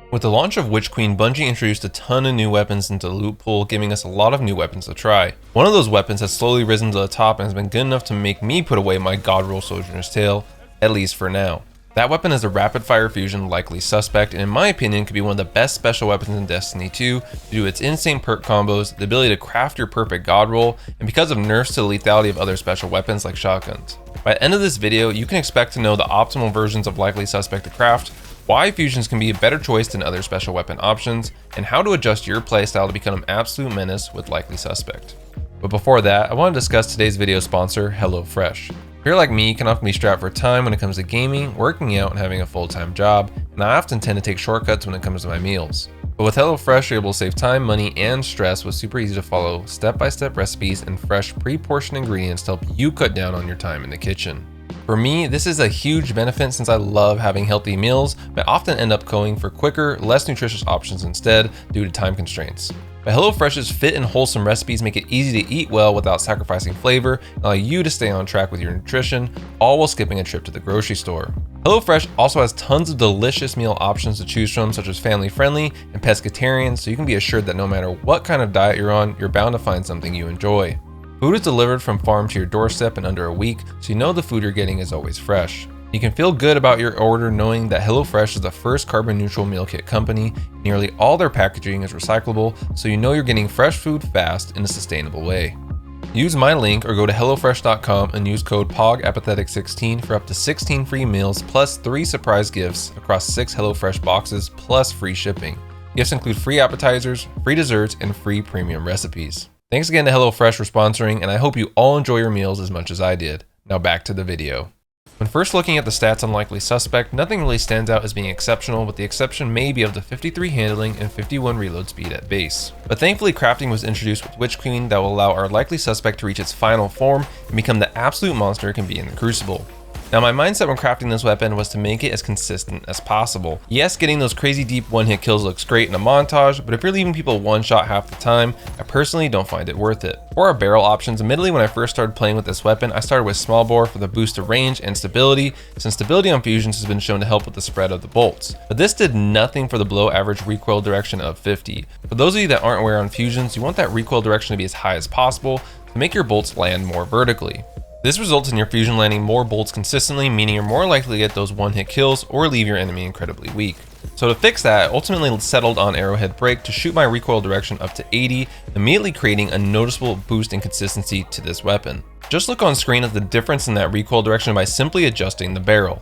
With the launch of Witch Queen, Bungie introduced a ton of new weapons into the loot pool, giving us a lot of new weapons to try. One of those weapons has slowly risen to the top and has been good enough to make me put away my God Roll Sojourner's Tale, at least for now. That weapon is a rapid fire fusion Likely Suspect, and in my opinion could be one of the best special weapons in Destiny 2 due to its insane perk combos, the ability to craft your perfect God roll, and because of nerfs to the lethality of other special weapons like shotguns. By the end of this video, you can expect to know the optimal versions of Likely Suspect to craft, why fusions can be a better choice than other special weapon options, and how to adjust your playstyle to become an absolute menace with Likely Suspect. But before that, I want to discuss today's video sponsor, HelloFresh. If you're like me, you can often be strapped for time when it comes to gaming, working out, and having a full-time job, and I often tend to take shortcuts when it comes to my meals. But with HelloFresh, you're able to save time, money, and stress with super easy to follow step-by-step recipes and fresh pre-portioned ingredients to help you cut down on your time in the kitchen. For me, this is a huge benefit since I love having healthy meals, but often end up going for quicker, less nutritious options instead due to time constraints. But HelloFresh's fit and wholesome recipes make it easy to eat well without sacrificing flavor and allow you to stay on track with your nutrition, all while skipping a trip to the grocery store. HelloFresh also has tons of delicious meal options to choose from, such as family-friendly and pescatarian, so you can be assured that no matter what kind of diet you're on, you're bound to find something you enjoy. Food is delivered from farm to your doorstep in under a week, so you know the food you're getting is always fresh. You can feel good about your order knowing that HelloFresh is the first carbon neutral meal kit company. Nearly all their packaging is recyclable, so you know you're getting fresh food fast in a sustainable way. Use my link or go to HelloFresh.com and use code POGAPATHETIC16 for up to 16 free meals plus 3 surprise gifts across 6 HelloFresh boxes plus free shipping. Gifts include free appetizers, free desserts, and free premium recipes. Thanks again to HelloFresh for sponsoring, and I hope you all enjoy your meals as much as I did. Now back to the video. When first looking at the stats on Likely Suspect, nothing really stands out as being exceptional, with the exception maybe of the 53 handling and 51 reload speed at base. But thankfully crafting was introduced with Witch Queen that will allow our Likely Suspect to reach its final form and become the absolute monster it can be in the Crucible. Now my mindset when crafting this weapon was to make it as consistent as possible. Yes, getting those crazy deep one-hit kills looks great in a montage, but if you're leaving people one shot half the time, I personally don't find it worth it. For our barrel options, admittedly when I first started playing with this weapon, I started with small bore for the boost of range and stability, since stability on fusions has been shown to help with the spread of the bolts. But this did nothing for the below average recoil direction of 50. For those of you that aren't aware on fusions, you want that recoil direction to be as high as possible to make your bolts land more vertically. This results in your fusion landing more bolts consistently, meaning you're more likely to get those one-hit kills or leave your enemy incredibly weak. So to fix that, I ultimately settled on Arrowhead Break to shoot my recoil direction up to 80, immediately creating a noticeable boost in consistency to this weapon. Just look on screen at the difference in that recoil direction by simply adjusting the barrel.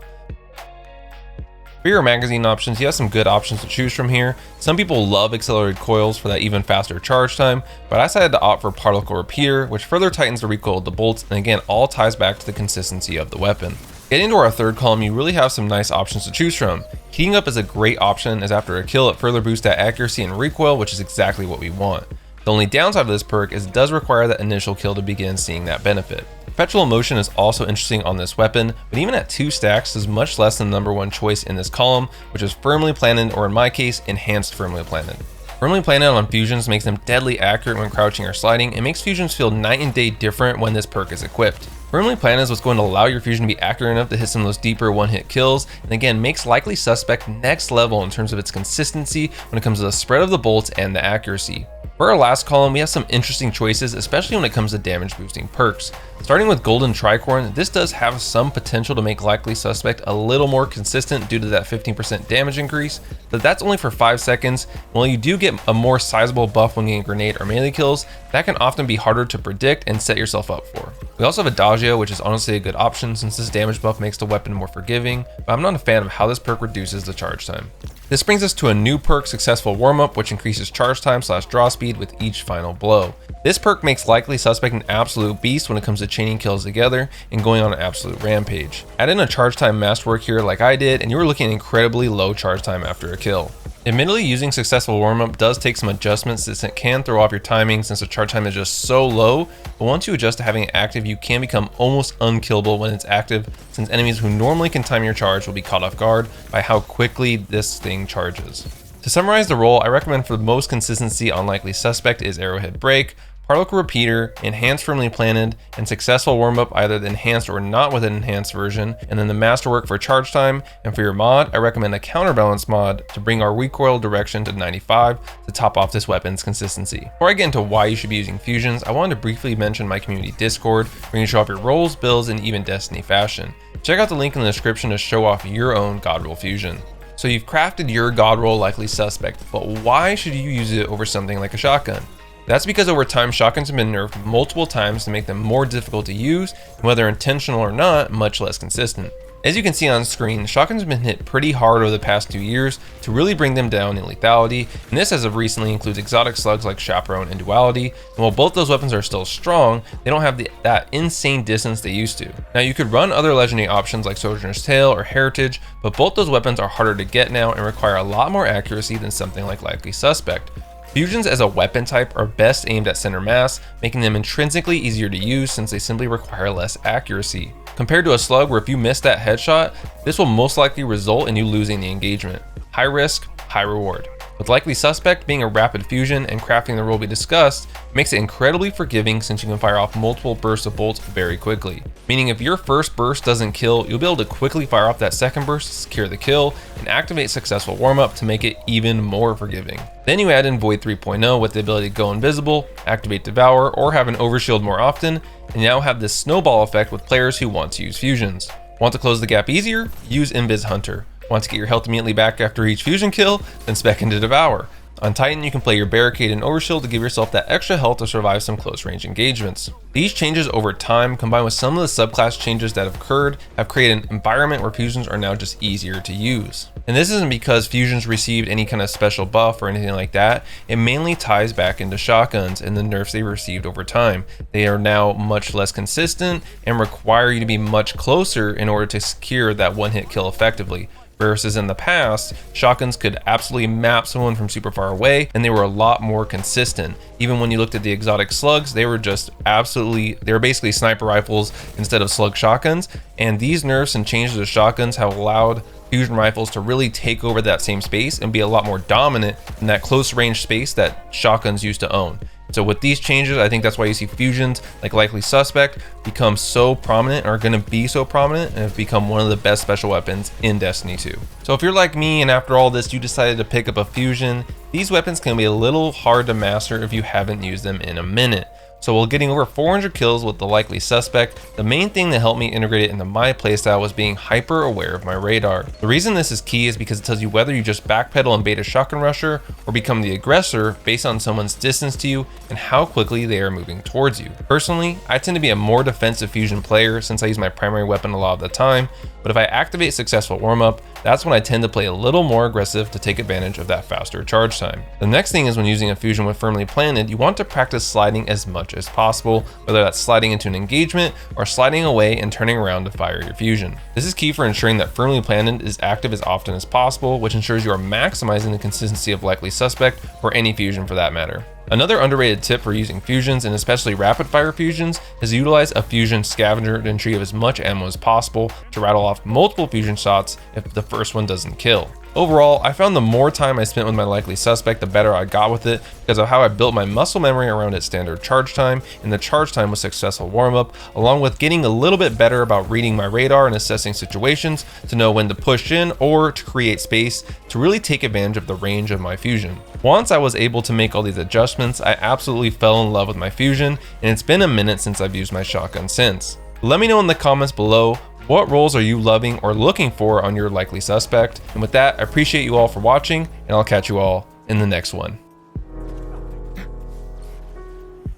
For your magazine options, you have some good options to choose from here. Some people love accelerated coils for that even faster charge time, but I decided to opt for particle repeater, which further tightens the recoil of the bolts, and again, all ties back to the consistency of the weapon. Getting to our third column, you really have some nice options to choose from. Heating up is a great option, as after a kill, it further boosts that accuracy and recoil, which is exactly what we want. The only downside of this perk is it does require that initial kill to begin seeing that benefit. Perpetual motion is also interesting on this weapon, but even at 2 stacks is much less than the number 1 choice in this column, which is firmly planted, or in my case, enhanced firmly planted. Firmly planted on fusions makes them deadly accurate when crouching or sliding, and makes fusions feel night and day different when this perk is equipped. Firmly planted is what's going to allow your fusion to be accurate enough to hit some of those deeper one-hit kills, and again makes Likely Suspect next level in terms of its consistency when it comes to the spread of the bolts and the accuracy. For our last column, we have some interesting choices, especially when it comes to damage boosting perks. Starting with Golden Tricorn, this does have some potential to make Likely Suspect a little more consistent due to that 15% damage increase, but that's only for 5 seconds. While you do get a more sizable buff when getting grenade or melee kills, that can often be harder to predict and set yourself up for. We also have Adagio, which is honestly a good option since this damage buff makes the weapon more forgiving, but I'm not a fan of how this perk reduces the charge time. This brings us to a new perk, Successful Warm-Up, which increases charge time / draw speed with each final blow. This perk makes Likely Suspect an absolute beast when it comes to chaining kills together and going on an absolute rampage. Add in a charge time masterwork here like I did, and you were looking at incredibly low charge time after a kill. Admittedly, using Successful Warm-Up does take some adjustments since it can throw off your timing since the charge time is just so low, but once you adjust to having it active, you can become almost unkillable when it's active, since enemies who normally can time your charge will be caught off guard by how quickly this thing charges. To summarize the role, I recommend for the most consistency on Likely Suspect is Arrowhead Break, Particle Repeater, Enhanced Firmly Planted, and Successful Warm-Up, either the enhanced or not with an enhanced version, and then the Masterwork for charge time. And for your mod, I recommend the Counterbalance mod to bring our recoil direction to 95 to top off this weapon's consistency. Before I get into why you should be using fusions, I wanted to briefly mention my community Discord, where you can show off your roles, builds, and even Destiny fashion. Check out the link in the description to show off your own God roll fusion. So you've crafted your God roll Likely Suspect, but why should you use it over something like a shotgun? That's because over time, shotguns have been nerfed multiple times to make them more difficult to use, and whether intentional or not, much less consistent. As you can see on screen, shotguns have been hit pretty hard over the past 2 years to really bring them down in lethality, and this as of recently includes exotic slugs like Chaperone and Duality, and while both those weapons are still strong, they don't have that insane distance they used to. Now you could run other legendary options like Sojourner's Tale or Heritage, but both those weapons are harder to get now and require a lot more accuracy than something like Likely Suspect. Fusions as a weapon type are best aimed at center mass, making them intrinsically easier to use since they simply require less accuracy. Compared to a slug where if you miss that headshot, this will most likely result in you losing the engagement. High risk, high reward. With Likely Suspect being a rapid fusion and crafting the role we discussed, makes it incredibly forgiving since you can fire off multiple bursts of bolts very quickly. Meaning if your first burst doesn't kill, you'll be able to quickly fire off that second burst to secure the kill and activate Successful Warm-Up to make it even more forgiving. Then you add in Void 3.0 with the ability to go invisible, activate Devour, or have an overshield more often, and now have this snowball effect with players who want to use fusions. Want to close the gap easier? Use Invis Hunter. Want to get your health immediately back after each fusion kill? Then spec into Devour. On Titan, you can play your Barricade and Overshield to give yourself that extra health to survive some close range engagements. These changes over time, combined with some of the subclass changes that have occurred, have created an environment where fusions are now just easier to use. And this isn't because fusions received any kind of special buff or anything like that. It mainly ties back into shotguns and the nerfs they received over time. They are now much less consistent and require you to be much closer in order to secure that one-hit kill effectively. Versus in the past, shotguns could absolutely map someone from super far away and they were a lot more consistent. Even when you looked at the exotic slugs, they were basically sniper rifles instead of slug shotguns. And these nerfs and changes to shotguns have allowed fusion rifles to really take over that same space and be a lot more dominant in that close range space that shotguns used to own. So with these changes, I think that's why you see fusions like Likely Suspect become so prominent, or are going to be so prominent, and have become one of the best special weapons in Destiny 2. So if you're like me and after all this you decided to pick up a fusion, these weapons can be a little hard to master if you haven't used them in a minute. So while getting over 400 kills with the Likely Suspect, the main thing that helped me integrate it into my playstyle was being hyper aware of my radar. The reason this is key is because it tells you whether you just backpedal and bait a shotgun rusher or become the aggressor based on someone's distance to you and how quickly they are moving towards you. Personally, I tend to be a more defensive fusion player since I use my primary weapon a lot of the time, but if I activate Successful Warm-Up, that's when I tend to play a little more aggressive to take advantage of that faster charge time. The next thing is when using a fusion with Firmly Planted, you want to practice sliding as much as possible, whether that's sliding into an engagement or sliding away and turning around to fire your fusion. This is key for ensuring that Firmly Planted is active as often as possible, which ensures you are maximizing the consistency of Likely Suspect or any fusion for that matter. Another underrated tip for using fusions, and especially rapid fire fusions, is to utilize a fusion scavenger to retrieve as much ammo as possible to rattle off multiple fusion shots if the first one doesn't kill. Overall, I found the more time I spent with my Likely Suspect, the better I got with it because of how I built my muscle memory around its standard charge time and the charge time with Successful Warm-Up, along with getting a little bit better about reading my radar and assessing situations to know when to push in or to create space to really take advantage of the range of my fusion. Once I was able to make all these adjustments, I absolutely fell in love with my fusion, and it's been a minute since I've used my shotgun since. Let me know in the comments below, what roles are you loving or looking for on your Likely Suspect? And with that, I appreciate you all for watching, and I'll catch you all in the next one.